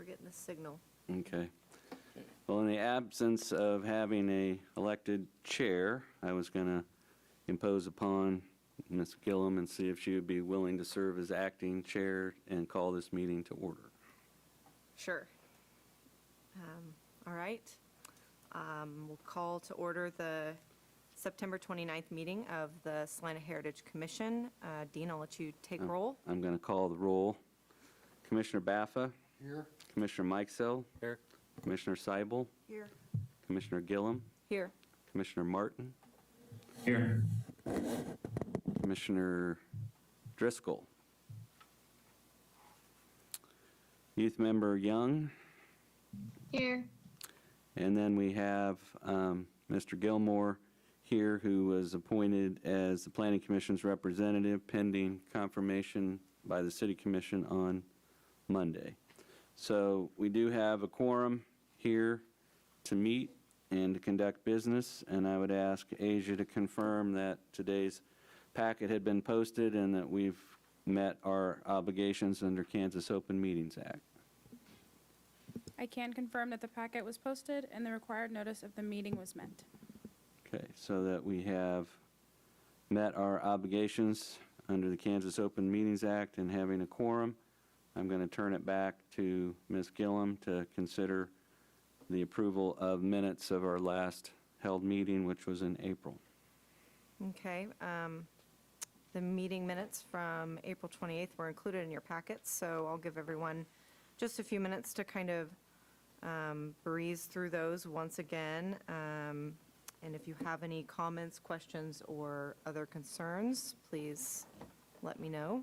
we're getting the signal. Okay. Well, in the absence of having a elected chair, I was going to impose upon Ms. Gillum and see if she would be willing to serve as acting chair and call this meeting to order. Sure. All right. We'll call to order the September 29th meeting of the Salina Heritage Commission. Dean, I'll let you take roll. I'm going to call the roll. Commissioner Baffa. Here. Commissioner Mikesell. Here. Commissioner Seibel. Here. Commissioner Gillum. Here. Commissioner Martin. Here. Commissioner Driscoll. Youth Member Young. Here. And then we have Mr. Gilmore here, who was appointed as the Planning Commission's representative pending confirmation by the City Commission on Monday. So we do have a quorum here to meet and to conduct business, and I would ask Asia to confirm that today's packet had been posted and that we've met our obligations under Kansas Open Meetings Act. I can confirm that the packet was posted and the required notice of the meeting was met. Okay, so that we have met our obligations under the Kansas Open Meetings Act and having a quorum, I'm going to turn it back to Ms. Gillum to consider the approval of minutes of our last held meeting, which was in April. Okay. The meeting minutes from April 28th were included in your packets, so I'll give everyone just a few minutes to kind of breeze through those once again. And if you have any comments, questions, or other concerns, please let me know.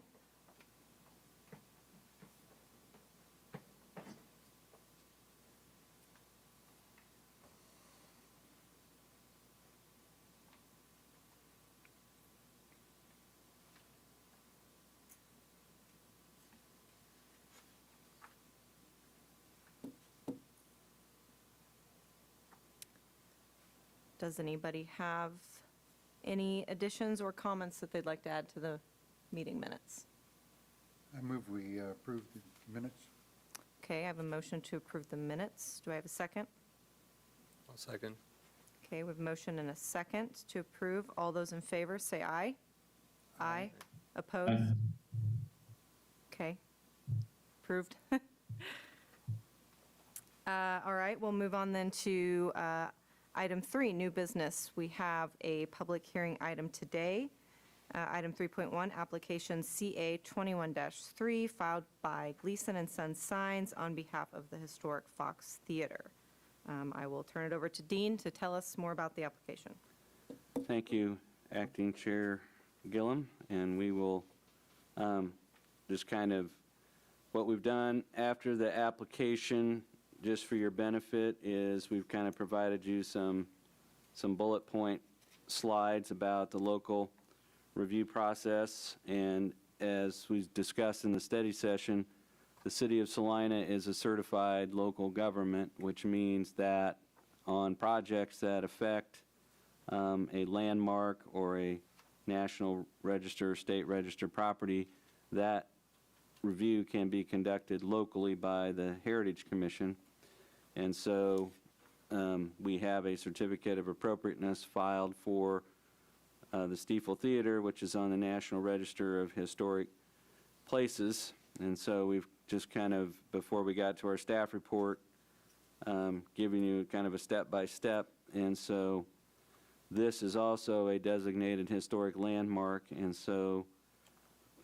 Does anybody have any additions or comments that they'd like to add to the meeting minutes? I move we approve the minutes. Okay, I have a motion to approve the minutes. Do I have a second? I'll second. Okay, we have a motion and a second to approve. All those in favor, say aye. Aye. Opposed? Okay. Approved. All right, we'll move on then to Item 3, new business. We have a public hearing item today. Item 3.1, application CA 21-3, filed by Gleason and Sons Signs on behalf of the historic Fox Theater. I will turn it over to Dean to tell us more about the application. Thank you, Acting Chair Gillum, and we will just kind of, what we've done after the application, just for your benefit, is we've kind of provided you some bullet point slides about the local review process. And as we discussed in the study session, the City of Salina is a certified local government, which means that on projects that affect a landmark or a National Register, State Register property, that review can be conducted locally by the Heritage Commission. And so we have a certificate of appropriateness filed for the Stiefel Theater, which is on the National Register of Historic Places. And so we've just kind of, before we got to our staff report, giving you kind of a step-by-step. And so this is also a designated historic landmark. And so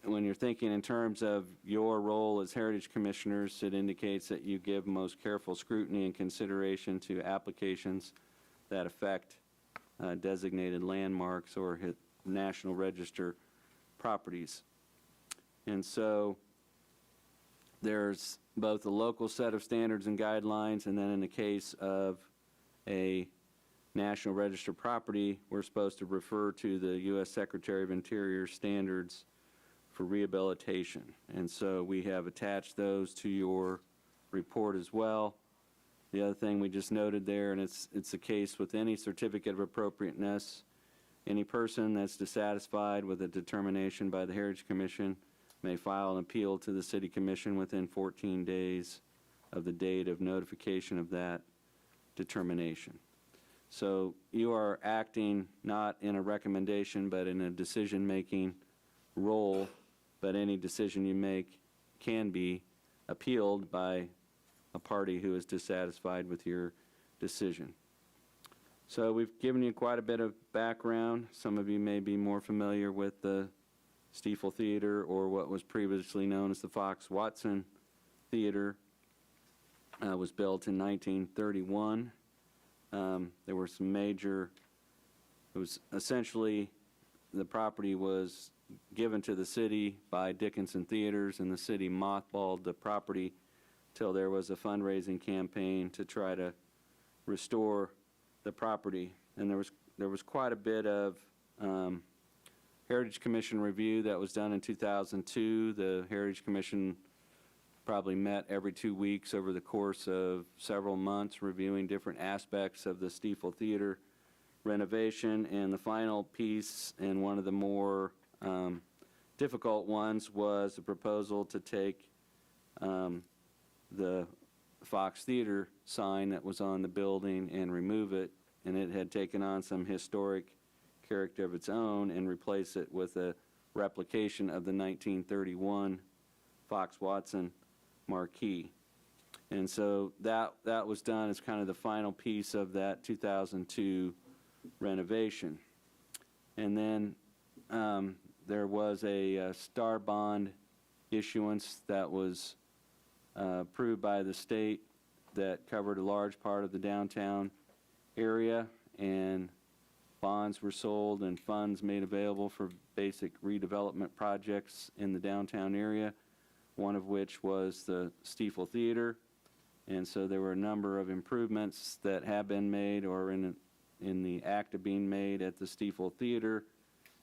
when you're thinking in terms of your role as Heritage Commissioners, it indicates that you give most careful scrutiny and consideration to applications that affect designated landmarks or National Register properties. And so there's both a local set of standards and guidelines, and then in the case of a National Register property, we're supposed to refer to the U.S. Secretary of Interior standards for rehabilitation. And so we have attached those to your report as well. The other thing we just noted there, and it's the case with any certificate of appropriateness, any person that's dissatisfied with a determination by the Heritage Commission may file an appeal to the City Commission within 14 days of the date of notification of that determination. So you are acting not in a recommendation, but in a decision-making role, but any decision you make can be appealed by a party who is dissatisfied with your decision. So we've given you quite a bit of background. Some of you may be more familiar with the Stiefel Theater, or what was previously known as the Fox Watson Theater. Was built in 1931. There were some major, it was essentially, the property was given to the city by Dickinson Theaters, and the city mothballed the property till there was a fundraising campaign to try to restore the property. And there was quite a bit of Heritage Commission review that was done in 2002. The Heritage Commission probably met every 2 weeks over the course of several months, reviewing different aspects of the Stiefel Theater renovation. And the final piece, and one of the more difficult ones, was a proposal to take the Fox Theater sign that was on the building and remove it, and it had taken on some historic character of its own, and replace it with a replication of the 1931 Fox Watson marquee. And so that was done as kind of the final piece of that 2002 renovation. And then there was a star bond issuance that was approved by the state that covered a large part of the downtown area, and bonds were sold and funds made available for basic redevelopment projects in the downtown area, one of which was the Stiefel Theater. And so there were a number of improvements that have been made or in the act of being made at the Stiefel Theater.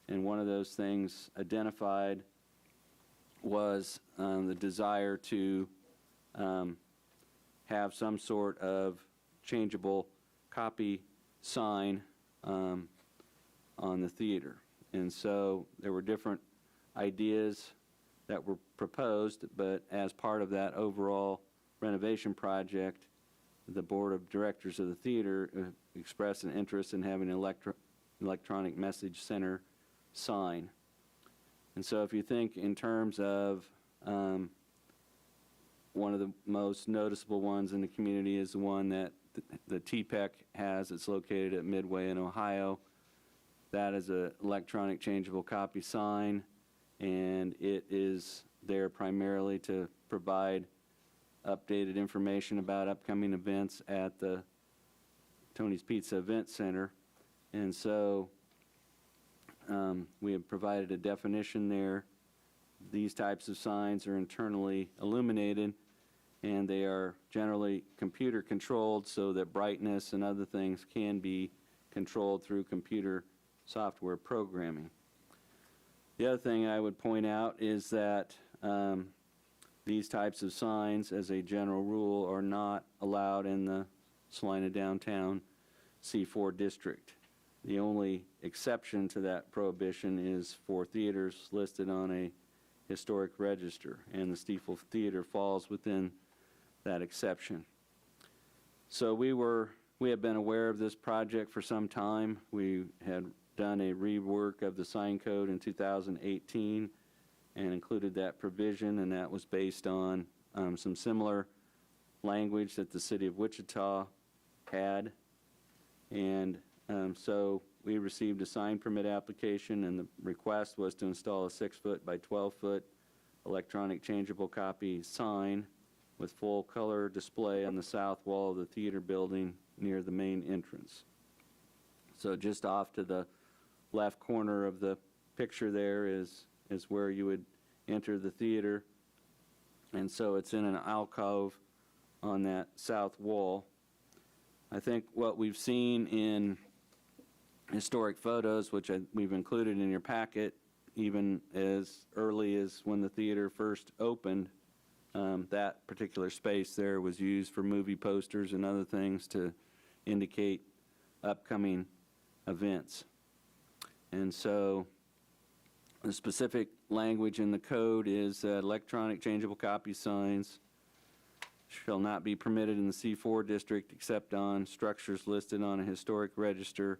And one of those things identified was the desire to have some sort of changeable copy sign on the theater. And so there were different ideas that were proposed, but as part of that overall renovation project, the board of directors of the theater expressed an interest in having an electronic message center sign. And so if you think in terms of one of the most noticeable ones in the community is the one that the TPEC has. It's located at Midway in Ohio. That is an electronic changeable copy sign, and it is there primarily to provide updated information about upcoming events at the Tony's Pizza Event Center. And so we have provided a definition there. These types of signs are internally illuminated, and they are generally computer controlled so that brightness and other things can be controlled through computer software programming. The other thing I would point out is that these types of signs, as a general rule, are not allowed in the Salina downtown C4 district. The only exception to that prohibition is for theaters listed on a historic register, and the Stiefel Theater falls within that exception. So we have been aware of this project for some time. We had done a rework of the sign code in 2018 and included that provision, and that was based on some similar language that the city of Wichita had. And so we received a sign permit application, and the request was to install a 6-foot by 12-foot electronic changeable copy sign with full color display on the south wall of the theater building near the main entrance. So just off to the left corner of the picture there is where you would enter the theater. And so it's in an alcove on that south wall. I think what we've seen in historic photos, which we've included in your packet, even as early as when the theater first opened, that particular space there was used for movie posters and other things to indicate upcoming events. And so the specific language in the code is that electronic changeable copy signs shall not be permitted in the C4 district except on structures listed on a historic register.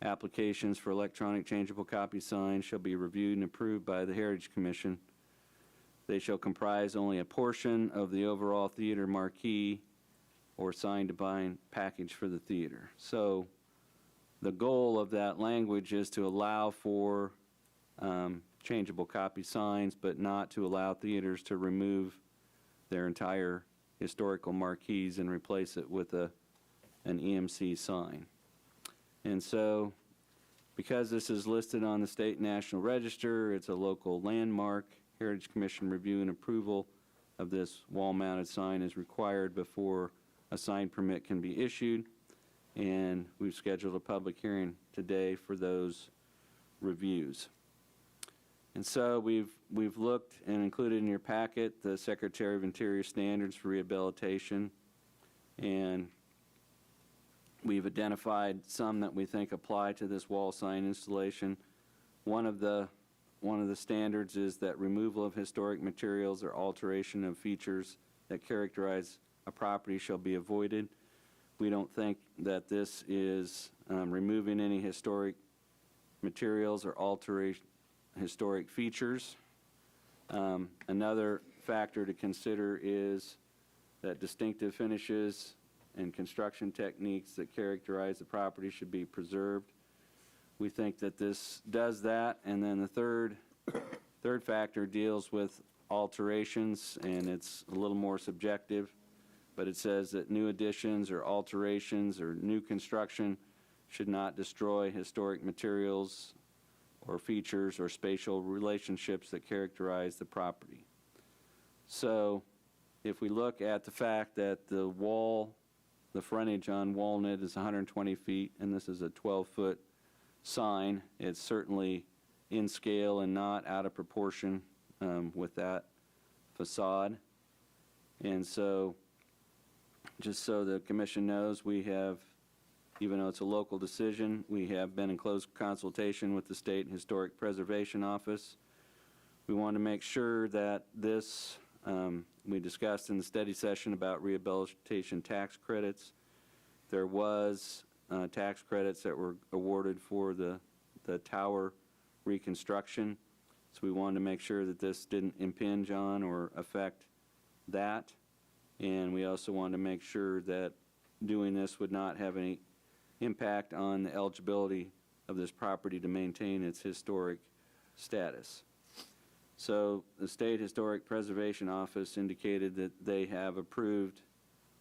Applications for electronic changeable copy signs shall be reviewed and approved by the Heritage Commission. They shall comprise only a portion of the overall theater marquee or sign design package for the theater. So the goal of that language is to allow for changeable copy signs, but not to allow theaters to remove their entire historical marquees and replace it with an EMC sign. And so, because this is listed on the state national register, it's a local landmark. Heritage Commission review and approval of this wall-mounted sign is required before a sign permit can be issued. And we've scheduled a public hearing today for those reviews. And so we've looked and included in your packet the Secretary of Interior standards for rehabilitation, and we've identified some that we think apply to this wall sign installation. One of the standards is that removal of historic materials or alteration of features that characterize a property shall be avoided. We don't think that this is removing any historic materials or altering historic features. Another factor to consider is that distinctive finishes and construction techniques that characterize the property should be preserved. We think that this does that. And then the third factor deals with alterations, and it's a little more subjective, but it says that new additions or alterations or new construction should not destroy historic materials or features or spatial relationships that characterize the property. So if we look at the fact that the frontage on Walnut is 120 feet, and this is a 12-foot sign, it's certainly in scale and not out of proportion with that facade. And so, just so the commission knows, we have, even though it's a local decision, we have been in close consultation with the State Historic Preservation Office. We want to make sure that this, we discussed in the study session about rehabilitation tax credits. There was tax credits that were awarded for the tower reconstruction. So we wanted to make sure that this didn't impinge on or affect that. And we also wanted to make sure that doing this would not have any impact on the eligibility of this property to maintain its historic status. So the State Historic Preservation Office indicated that they have approved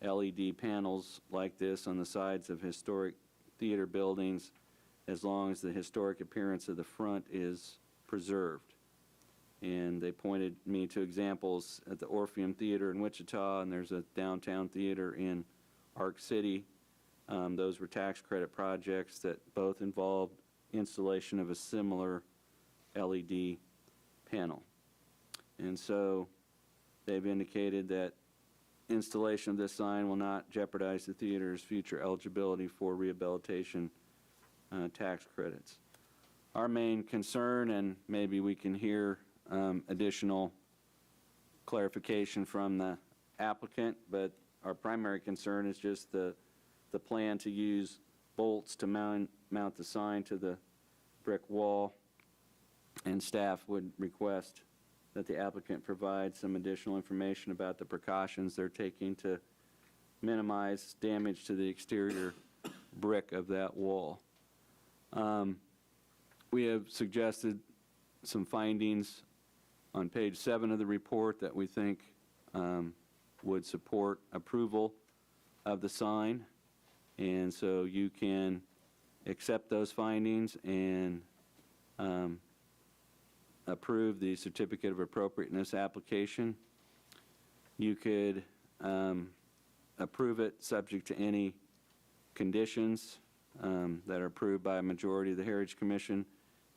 LED panels like this on the sides of historic theater buildings as long as the historic appearance of the front is preserved. And they pointed me to examples at the Orpheum Theater in Wichita, and there's a downtown theater in Arc City. Those were tax credit projects that both involved installation of a similar LED panel. And so they've indicated that installation of this sign will not jeopardize the theater's future eligibility for rehabilitation tax credits. Our main concern, and maybe we can hear additional clarification from the applicant, but our primary concern is just the plan to use bolts to mount the sign to the brick wall, and staff would request that the applicant provide some additional information about the precautions they're taking to minimize damage to the exterior brick of that wall. We have suggested some findings on page 7 of the report that we think would support approval of the sign. And so you can accept those findings and approve the certificate of appropriateness application. You could approve it subject to any conditions that are approved by a majority of the Heritage Commission.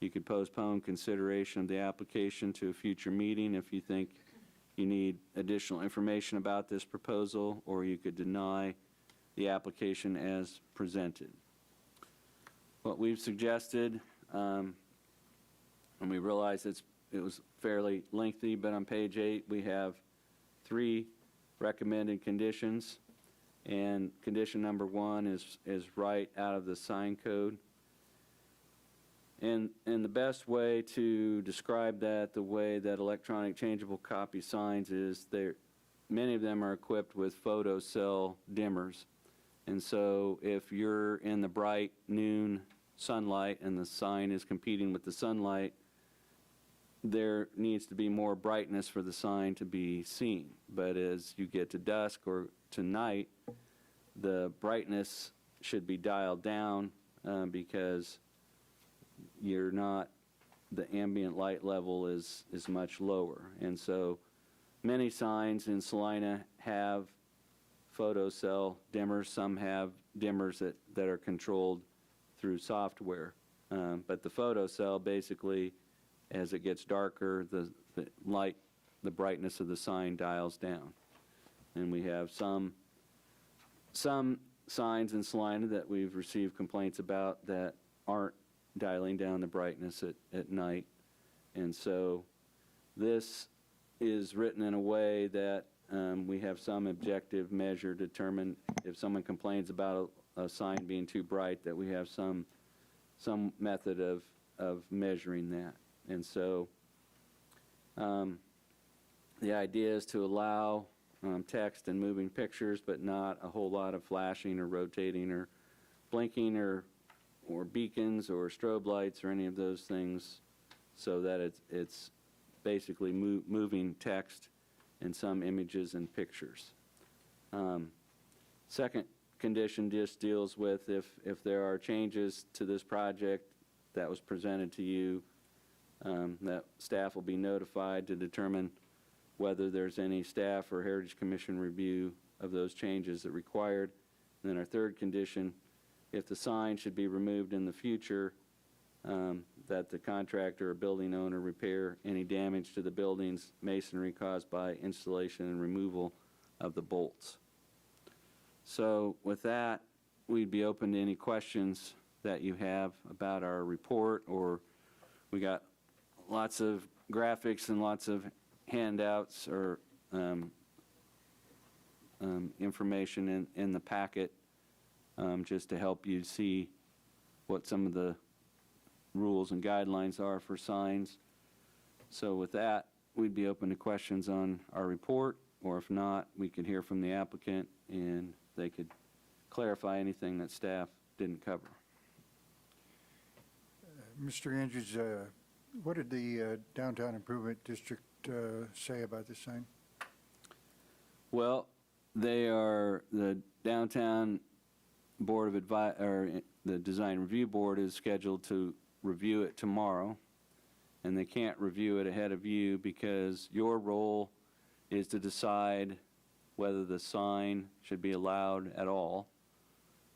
You could postpone consideration of the application to a future meeting if you think you need additional information about this proposal, or you could deny the application as presented. What we've suggested, and we realize it was fairly lengthy, but on page 8 we have 3 recommended conditions. And condition number 1 is right out of the sign code. And the best way to describe that, the way that electronic changeable copy signs is, many of them are equipped with photocell dimmers. And so if you're in the bright noon sunlight and the sign is competing with the sunlight, there needs to be more brightness for the sign to be seen. But as you get to dusk or to night, the brightness should be dialed down because the ambient light level is much lower. And so many signs in Salina have photocell dimmers. Some have dimmers that are controlled through software. But the photocell, basically, as it gets darker, the light, the brightness of the sign dials down. And we have some signs in Salina that we've received complaints about that aren't dialing down the brightness at night. And so this is written in a way that we have some objective measure to determine if someone complains about a sign being too bright, that we have some method of measuring that. And so the idea is to allow text and moving pictures, but not a whole lot of flashing or rotating or blinking or beacons or strobe lights or any of those things, so that it's basically moving text and some images and pictures. Second condition just deals with if there are changes to this project that was presented to you, that staff will be notified to determine whether there's any staff or Heritage Commission review of those changes that required. And then our third condition, if the sign should be removed in the future, that the contractor or building owner repair any damage to the building's masonry caused by installation and removal of the bolts. So with that, we'd be open to any questions that you have about our report, or we got lots of graphics and lots of handouts or information in the packet just to help you see what some of the rules and guidelines are for signs. So with that, we'd be open to questions on our report, or if not, we could hear from the applicant and they could clarify anything that staff didn't cover. Mr. Andrews, what did the Downtown Improvement District say about this sign? Well, they are, the Downtown Board of or the Design Review Board is scheduled to review it tomorrow, and they can't review it ahead of you because your role is to decide whether the sign should be allowed at all.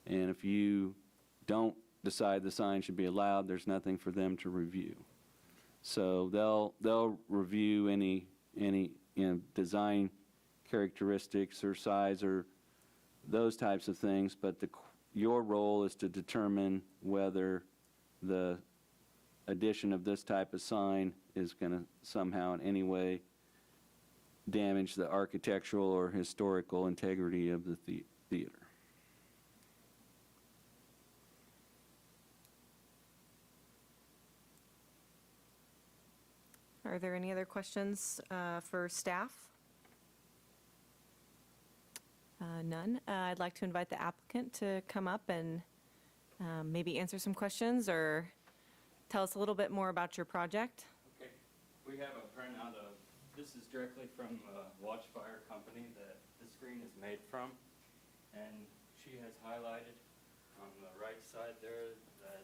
And if you don't decide the sign should be allowed, there's nothing for them to review. So they'll review any design characteristics or size or those types of things, but your role is to determine whether the addition of this type of sign is going to somehow in any way damage the architectural or historical integrity of the theater. Are there any other questions for staff? None. I'd like to invite the applicant to come up and maybe answer some questions or tell us a little bit more about your project. Okay, we have a printout of, this is directly from the Watchfire company that the screen is made from, and she has highlighted on the right side there that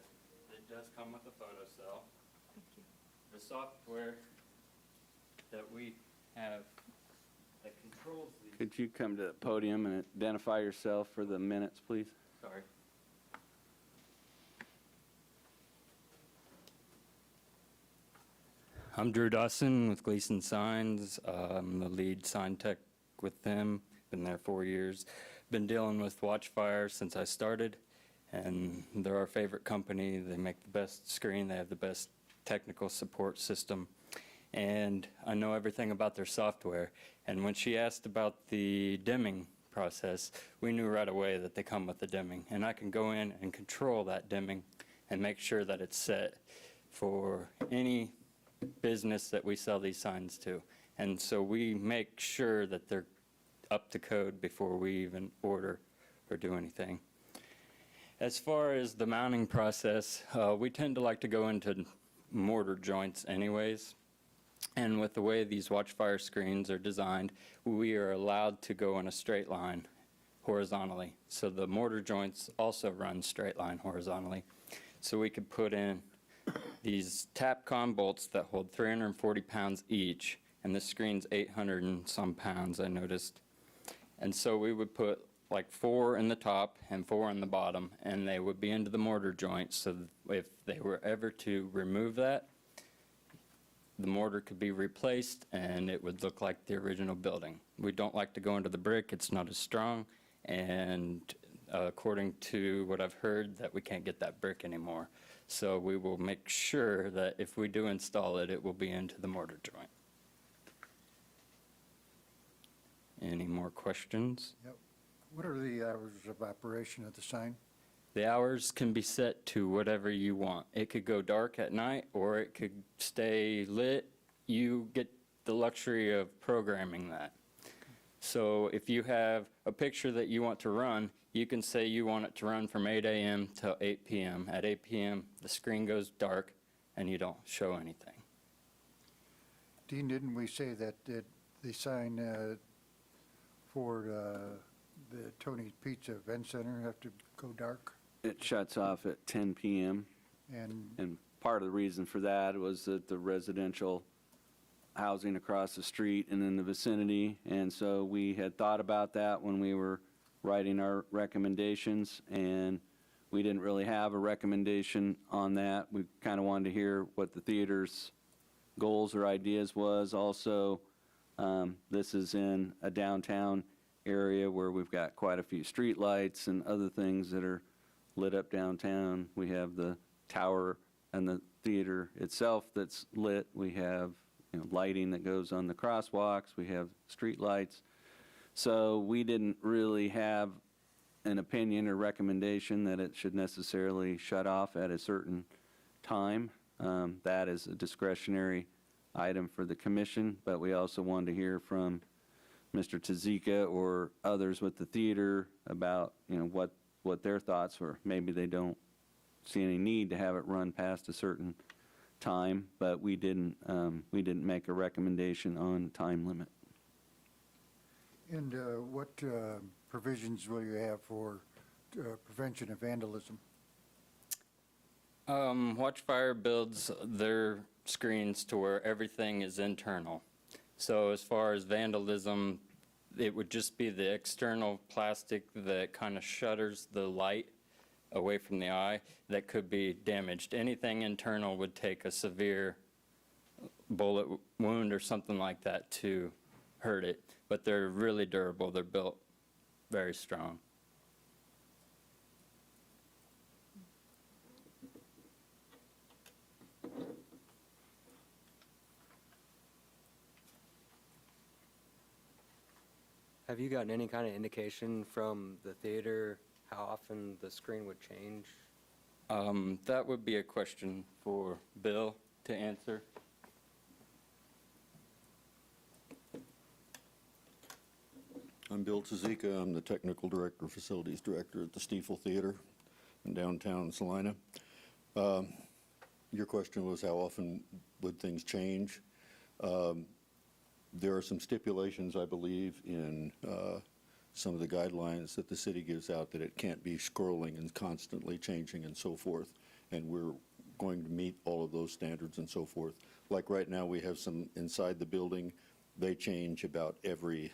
it does come with a photocell. Thank you. The software that we have that controls these, Could you come to the podium and identify yourself for the minutes, please? sorry. I'm Drew Dawson with Gleason Signs. I'm the lead sign tech with them. Been there 4 years. Been dealing with Watchfire since I started, and they're our favorite company. They make the best screen. They have the best technical support system, and I know everything about their software. And when she asked about the dimming process, we knew right away that they come with the dimming. And I can go in and control that dimming and make sure that it's set for any business that we sell these signs to. And so we make sure that they're up to code before we even order or do anything. As far as the mounting process, we tend to like to go into mortar joints anyways. And with the way these watchfire screens are designed, we are allowed to go in a straight line horizontally. So the mortar joints also run straight line horizontally. So we could put in these Tapcon bolts that hold 340 pounds each, and the screen's 800 and some pounds, I noticed. And so we would put like 4 in the top and 4 in the bottom, and they would be into the mortar joint, so if they were ever to remove that, the mortar could be replaced and it would look like the original building. We don't like to go into the brick, it's not as strong, and according to what I've heard, that we can't get that brick anymore. So we will make sure that if we do install it, it will be into the mortar joint. Any more questions? Yep. What are the hours of operation of the sign? The hours can be set to whatever you want. It could go dark at night or it could stay lit. You get the luxury of programming that. So if you have a picture that you want to run, you can say you want it to run from 8 a.m. till 8 p.m. At 8 p.m., the screen goes dark and you don't show anything. Dean, didn't we say that the sign for the Tony's Pizza Event Center have to go dark? It shuts off at 10 p.m. And And part of the reason for that was that the residential housing across the street and in the vicinity. And so we had thought about that when we were writing our recommendations, and we didn't really have a recommendation on that. We kind of wanted to hear what the theater's goals or ideas was. Also, this is in a downtown area where we've got quite a few street lights and other things that are lit up downtown. We have the tower and the theater itself that's lit. We have lighting that goes on the crosswalks. We have street lights. So we didn't really have an opinion or recommendation that it should necessarily shut off at a certain time. That is a discretionary item for the commission, but we also wanted to hear from Mr. Tazika or others with the theater about, what their thoughts were. Maybe they don't see any need to have it run past a certain time, but we didn't make a recommendation on time limit. And what provisions will you have for prevention of vandalism? Watchfire builds their screens to where everything is internal. So as far as vandalism, it would just be the external plastic that kind of shutters the light away from the eye that could be damaged. Anything internal would take a severe bullet wound or something like that to hurt it. But they're really durable. They're built very strong. Have you gotten any kind of indication from the theater how often the screen would change? That would be a question for Bill to answer. I'm Bill Tazika. I'm the Technical Director, Facilities Director at the Stiefel Theater in downtown Salina. Your question was how often would things change? There are some stipulations, I believe, in some of the guidelines that the city gives out that it can't be scrolling and constantly changing and so forth. And we're going to meet all of those standards and so forth. Like right now, we have some inside the building. They change about every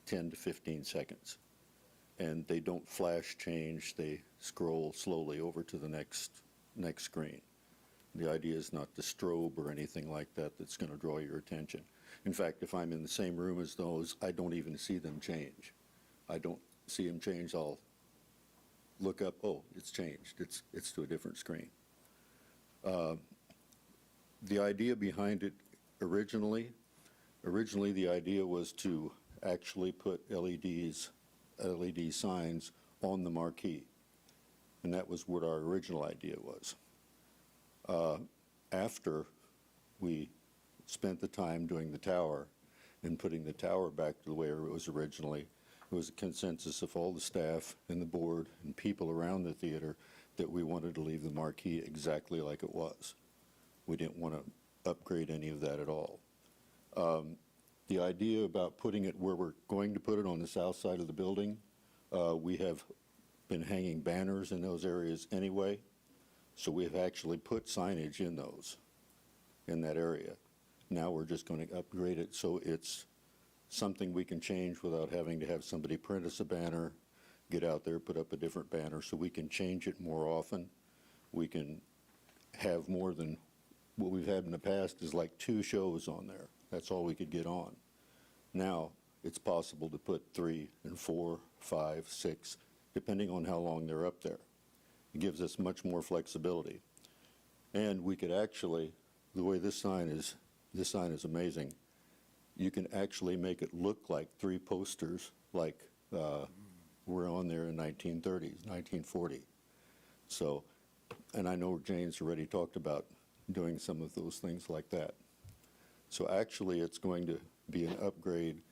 10 to 15 seconds. And they don't flash change. They scroll slowly over to the next screen. The idea is not to strobe or anything like that that's going to draw your attention. In fact, if I'm in the same room as those, I don't even see them change. I don't see them change. I'll look up, oh, it's changed. It's to a different screen. The idea behind it originally the idea was to actually put LED signs on the marquee. And that was what our original idea was. After we spent the time doing the tower and putting the tower back to the way it was originally, it was a consensus of all the staff and the board and people around the theater that we wanted to leave the marquee exactly like it was. We didn't want to upgrade any of that at all. The idea about putting it where we're going to put it on the south side of the building, we have been hanging banners in those areas anyway, so we have actually put signage in those, in that area. Now we're just going to upgrade it so it's something we can change without having to have somebody print us a banner, get out there, put up a different banner, so we can change it more often. We can have more than what we've had in the past is like 2 shows on there. That's all we could get on. Now it's possible to put 3 and 4, 5, 6, depending on how long they're up there. It gives us much more flexibility. And we could actually, the way this sign is amazing. You can actually make it look like 3 posters like were on there in 1930s, 1940. So, and I know Jane's already talked about doing some of those things like that. So actually, it's going to be an upgrade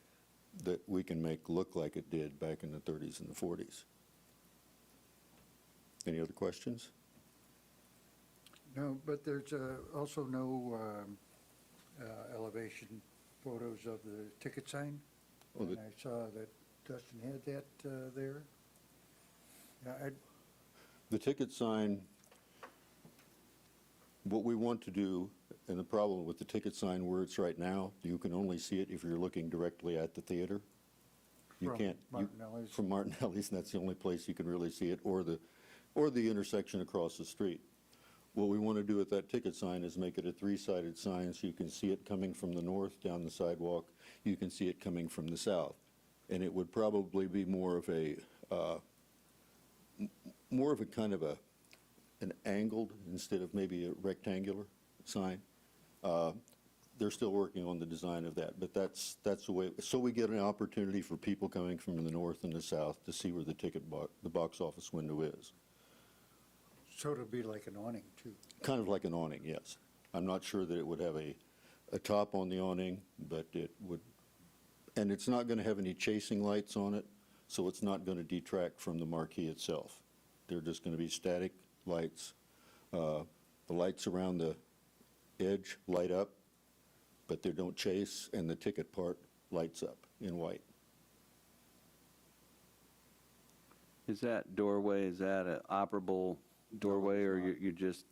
that we can make look like it did back in the 30s and the 40s. Any other questions? No, but there's also no elevation photos of the ticket sign. Oh, And I saw that Dustin had that there. Yeah, The ticket sign, what we want to do, and the problem with the ticket sign where it's right now, you can only see it if you're looking directly at the theater. You From can't. Martinelli's? From Martinelli's, and that's the only place you can really see it, or the intersection across the street. What we want to do with that ticket sign is make it a 3-sided sign so you can see it coming from the north down the sidewalk. You can see it coming from the south. And it would probably be more of a kind of an angled instead of maybe a rectangular sign. They're still working on the design of that, but that's the way. So we get an opportunity for people coming from the north and the south to see where the box office window is. So it'll be like an awning, too. Kind of like an awning, yes. I'm not sure that it would have a top on the awning, but it would, and it's not going to have any chasing lights on it, so it's not going to detract from the marquee itself. They're just going to be static lights. The lights around the edge light up, but they don't chase, and the ticket part lights up in white. Is that doorway, is that an operable doorway, or you just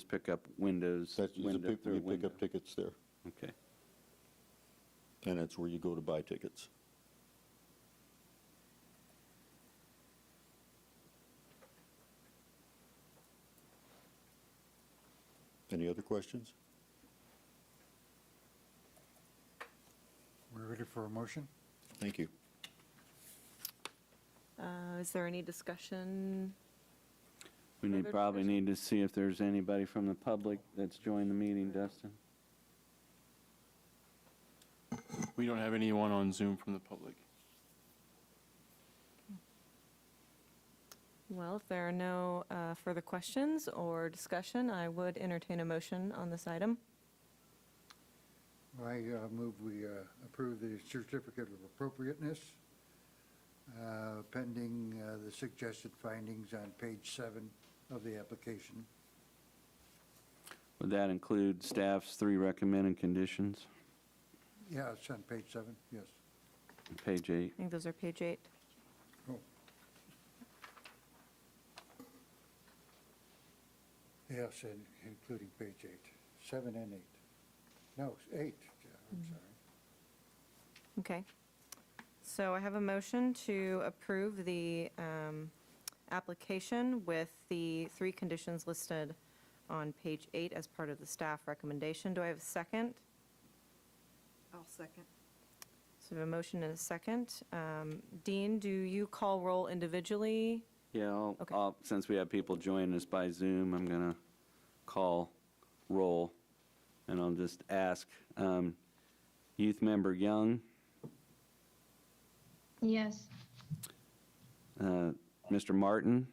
pick up windows? You pick up tickets there, Okay. and that's where you go to buy tickets. Any other questions? We're ready for a motion? Thank you. Is there any discussion? We Further probably discussion? need to see if there's anybody from the public that's joined the meeting, Dustin. We don't have anyone on Zoom from the public. Well, if there are no further questions or discussion, I would entertain a motion on this item. I move we approve the certificate of appropriateness pending the suggested findings on page 7 of the application. Would that include staff's 3 recommended conditions? Yeah, it's on page 7, yes. Page 8. I think those are page 8. Oh. Yes, and including page 8, 7 and 8. No, 8, yeah, I'm sorry. Okay. So I have a motion to approve the application with the 3 conditions listed on page 8 as part of the staff recommendation. Do I have a second? I'll second. So we have a motion and a second. Dean, do you call roll individually? Yeah, Okay. Since we have people joining us by Zoom, I'm going to call roll, and I'll just ask, Youth Member Young, Yes. Mr. Martin,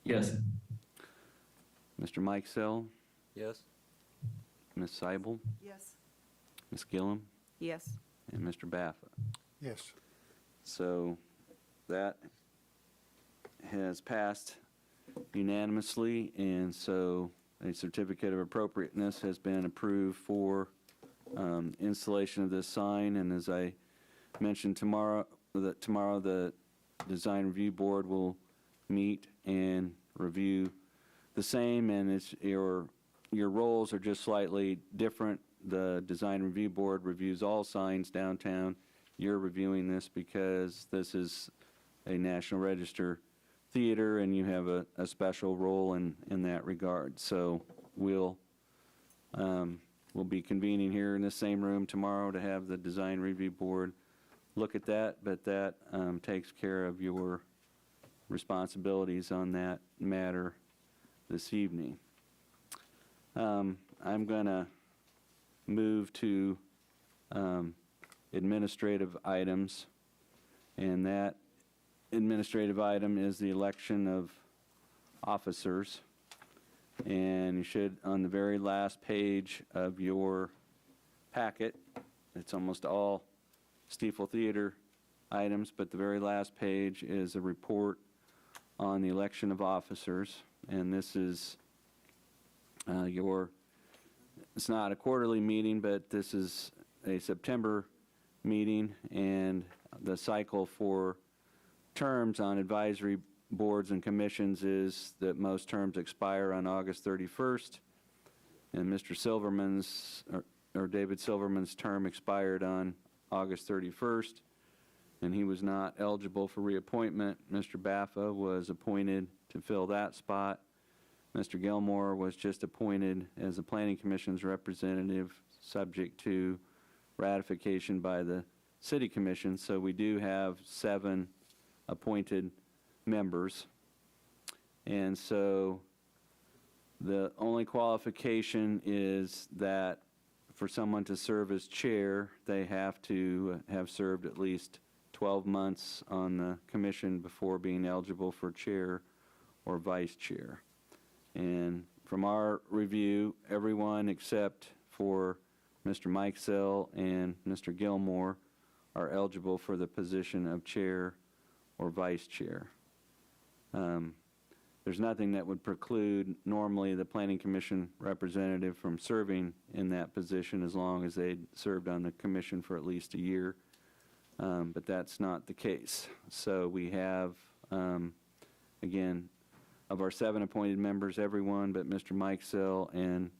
Yes. Mr. Mikesell, Yes? Ms. Seibel, Yes. Ms. Gillum, Yes. and Mr. Baffa. Yes. So that has passed unanimously, and so a certificate of appropriateness has been approved for installation of this sign. And as I mentioned, tomorrow the Design Review Board will meet and review the same, and it's your roles are just slightly different. The Design Review Board reviews all signs downtown. You're reviewing this because this is a National Register theater, and you have a special role in that regard. So we'll be convening here in the same room tomorrow to have the Design Review Board look at that, but that takes care of your responsibilities on that matter this evening. I'm going to move to administrative items, and that administrative item is the election of officers. And you should, on the very last page of your packet, it's almost all Stiefel Theater items, but the very last page is a report on the election of officers. And this is it's not a quarterly meeting, but this is a September meeting, and the cycle for terms on advisory boards and commissions is that most terms expire on August 31st, and Mr. Silverman's, or David Silverman's term expired on August 31st, and he was not eligible for reappointment. Mr. Baffa was appointed to fill that spot. Mr. Gilmore was just appointed as the Planning Commission's representative, subject to ratification by the City Commission. So we do have 7 appointed members. And so the only qualification is that for someone to serve as chair, they have to have served at least 12 months on the commission before being eligible for chair or vice chair. And from our review, everyone except for Mr. Mikesell and Mr. Gilmore are eligible for the position of chair or vice chair. There's nothing that would preclude normally the Planning Commission representative from serving in that position as long as they'd served on the commission for at least a year, but that's not the case. So we have, again, of our 7 appointed members, everyone but Mr. Mikesell and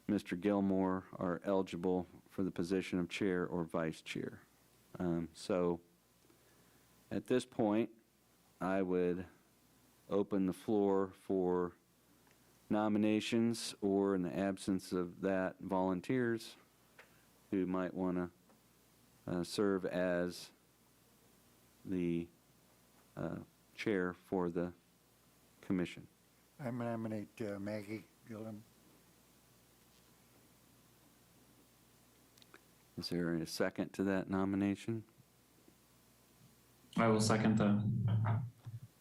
Mr. Gilmore are eligible for the position of chair or vice chair. So at this point, I would open the floor for nominations, or in the absence of that, volunteers who might want to serve as the chair for the commission. I nominate Maggie Gillum. Is there a second to that nomination? I will second that.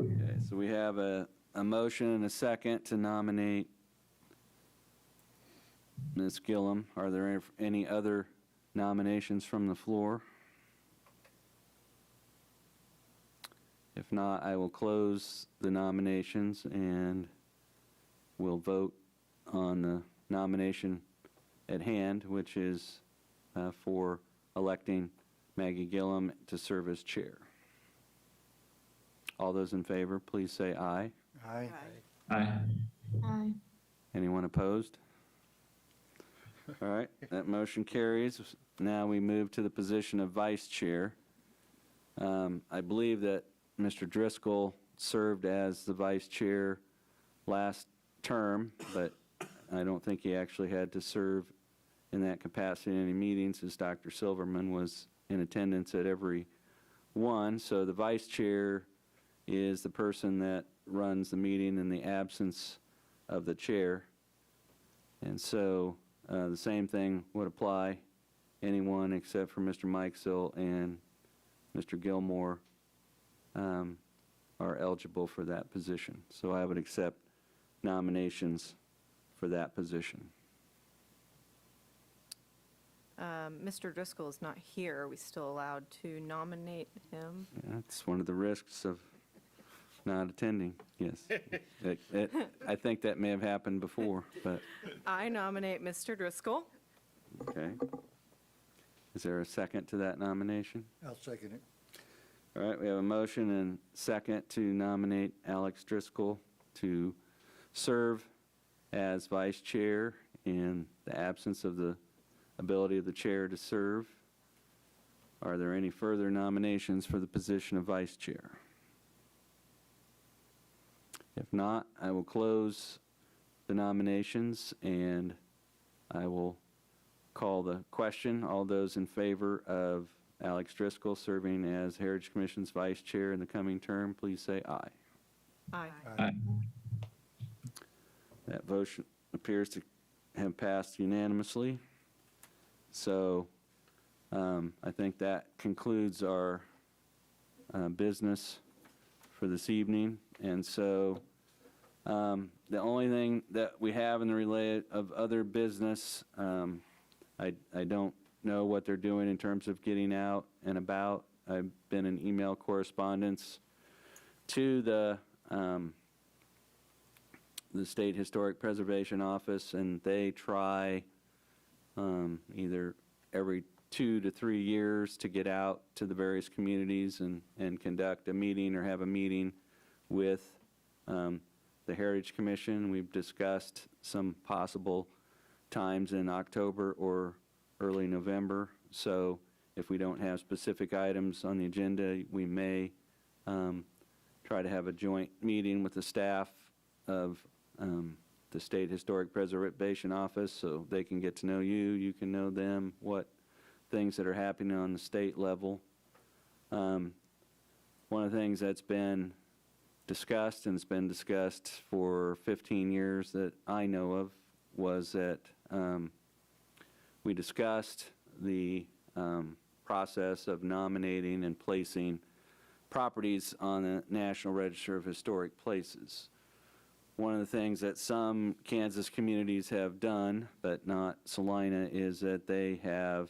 Okay, so we have a motion and a second to nominate Ms. Gillum. Are there any other nominations from the floor? If not, I will close the nominations and we'll vote on the nomination at hand, which is for electing Maggie Gillum to serve as chair. All those in favor, please say aye. Aye. Aye. Aye. Anyone opposed? All right, that motion carries. Now we move to the position of vice chair. I believe that Mr. Driscoll served as the vice chair last term, but I don't think he actually had to serve in that capacity in any meetings, as Dr. Silverman was in attendance at every one. So the vice chair is the person that runs the meeting in the absence of the chair. And so the same thing would apply. Anyone except for Mr. Mikesell and Mr. Gilmore are eligible for that position. So I would accept nominations for that position. Mr. Driscoll is not here. Are we still allowed to nominate him? That's one of the risks of not attending, yes. I think that may have happened before, but, I nominate Mr. Driscoll. okay. Is there a second to that nomination? I'll second it. All right, we have a motion and second to nominate Alex Driscoll to serve as vice chair in the absence of the ability of the chair to serve. Are there any further nominations for the position of vice chair? If not, I will close the nominations and I will call the question. All those in favor of Alex Driscoll serving as Heritage Commission's vice chair in the coming term, please say aye. Aye. That vote appears to have passed unanimously. So I think that concludes our business for this evening. And so the only thing that we have in the relay of other business, I don't know what they're doing in terms of getting out and about. I've been in email correspondence to the State Historic Preservation Office, and they try either every 2 to 3 years to get out to the various communities and conduct a meeting or have a meeting with the Heritage Commission. We've discussed some possible times in October or early November. So if we don't have specific items on the agenda, we may try to have a joint meeting with the staff of the State Historic Preservation Office so they can get to know you, you can know them, what things that are happening on the state level. One of the things that's been discussed, and it's been discussed for 15 years that I know of, was that we discussed the process of nominating and placing properties on the National Register of Historic Places. One of the things that some Kansas communities have done, but not Salina, is that they have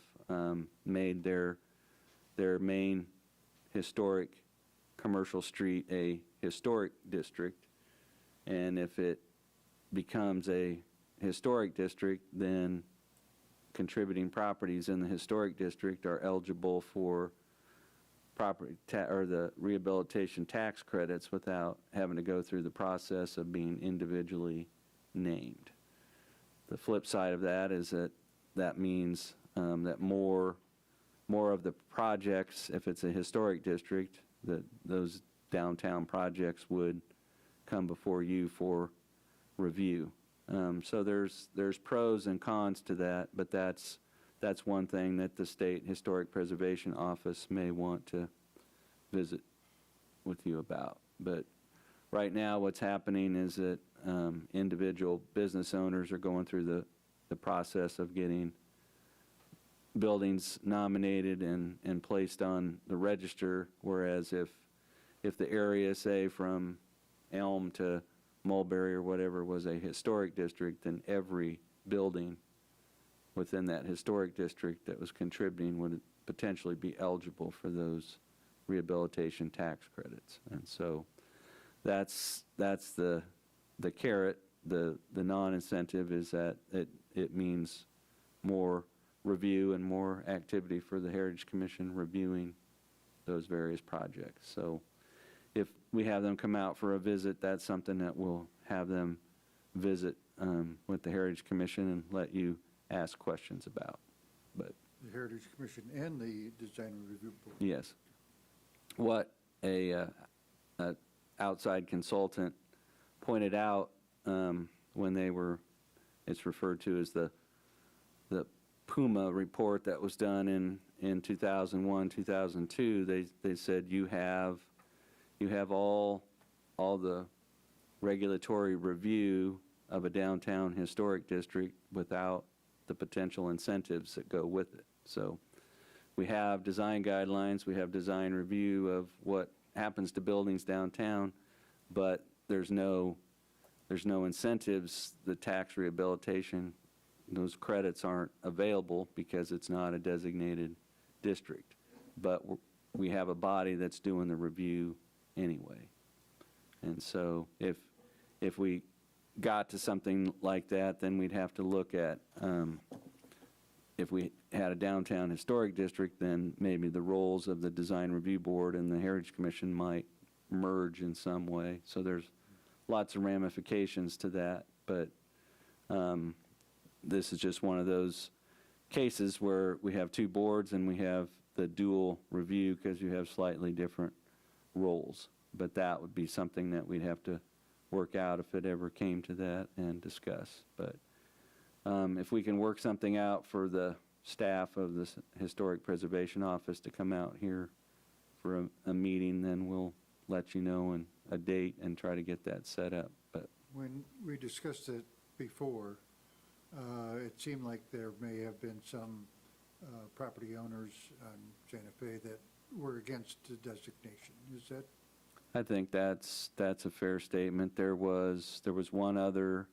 made their main historic commercial street a historic district. And if it becomes a historic district, then contributing properties in the historic district are eligible for property or the rehabilitation tax credits without having to go through the process of being individually named. The flip side of that is that means that more of the projects, if it's a historic district, that those downtown projects would come before you for review. So there's pros and cons to that, but that's one thing that the State Historic Preservation Office may want to visit with you about. But right now what's happening is that individual business owners are going through the process of getting buildings nominated and placed on the register, whereas if the area, say from Elm to Mulberry or whatever, was a historic district, then every building within that historic district that was contributing would potentially be eligible for those rehabilitation tax credits. And so that's the carrot. The non-incentive is that it means more review and more activity for the Heritage Commission reviewing those various projects. So if we have them come out for a visit, that's something that we'll have them visit with the Heritage Commission and let you ask questions about. But The Heritage Commission and the Design Review Board. yes, what a outside consultant pointed out when they were, it's referred to as the Puma report that was done in 2001, 2002, they said you have all the regulatory review of a downtown historic district without the potential incentives that go with it. So we have design guidelines, we have design review of what happens to buildings downtown, but there's no incentives. The tax rehabilitation, those credits aren't available because it's not a designated district. But we have a body that's doing the review anyway. And so if we got to something like that, then we'd have to look at, if we had a downtown historic district, then maybe the roles of the Design Review Board and the Heritage Commission might merge in some way. So there's lots of ramifications to that, but this is just one of those cases where we have two boards and we have the dual review because you have slightly different roles. But that would be something that we'd have to work out if it ever came to that and discuss. But if we can work something out for the staff of the Historic Preservation Office to come out here for a meeting, then we'll let you know and a date and try to get that set up. But When we discussed it before, it seemed like there may have been some property owners on Santa Fe that were against the designation. Is that? I think that's a fair statement. There was one other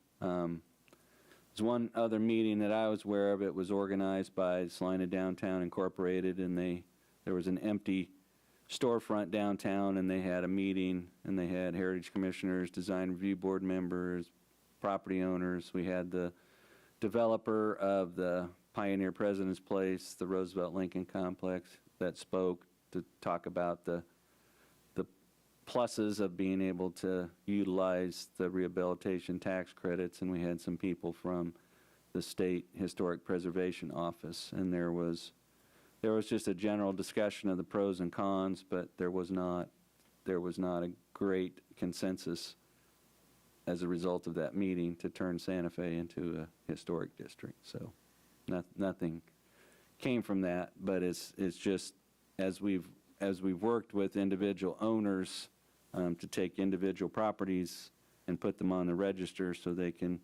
meeting that I was aware of. It was organized by Salina Downtown Incorporated, and there was an empty storefront downtown, and they had a meeting, and they had Heritage Commissioners, Design Review Board members, property owners. We had the developer of the Pioneer President's Place, the Roosevelt Lincoln Complex, that spoke to talk about the pluses of being able to utilize the rehabilitation tax credits, and we had some people from the State Historic Preservation Office, and there was just a general discussion of the pros and cons, but there was not a great consensus as a result of that meeting to turn Santa Fe into a historic district. So nothing came from that, but it's just as we've worked with individual owners to take individual properties and put them on the register so they can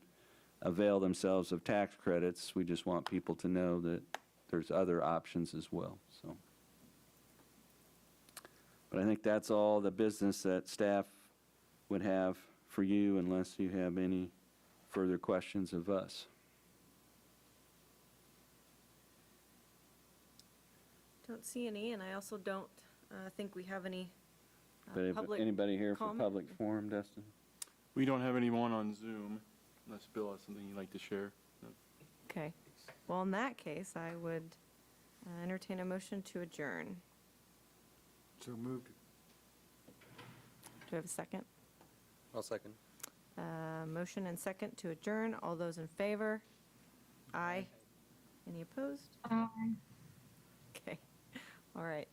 avail themselves of tax credits, we just want people to know that there's other options as well. So, but I think that's all the business that staff would have for you, unless you have any further questions of us. Don't see any, and I also don't think we have any But if public anybody here for comment? public forum, Dustin? We don't have anyone on Zoom, unless Bill has something you'd like to share. No. Okay. Well, in that case, I would entertain a motion to adjourn. So moved. Do I have a second? I'll second. Motion and second to adjourn. All those in favor? Aye. Any opposed? Okay. All right.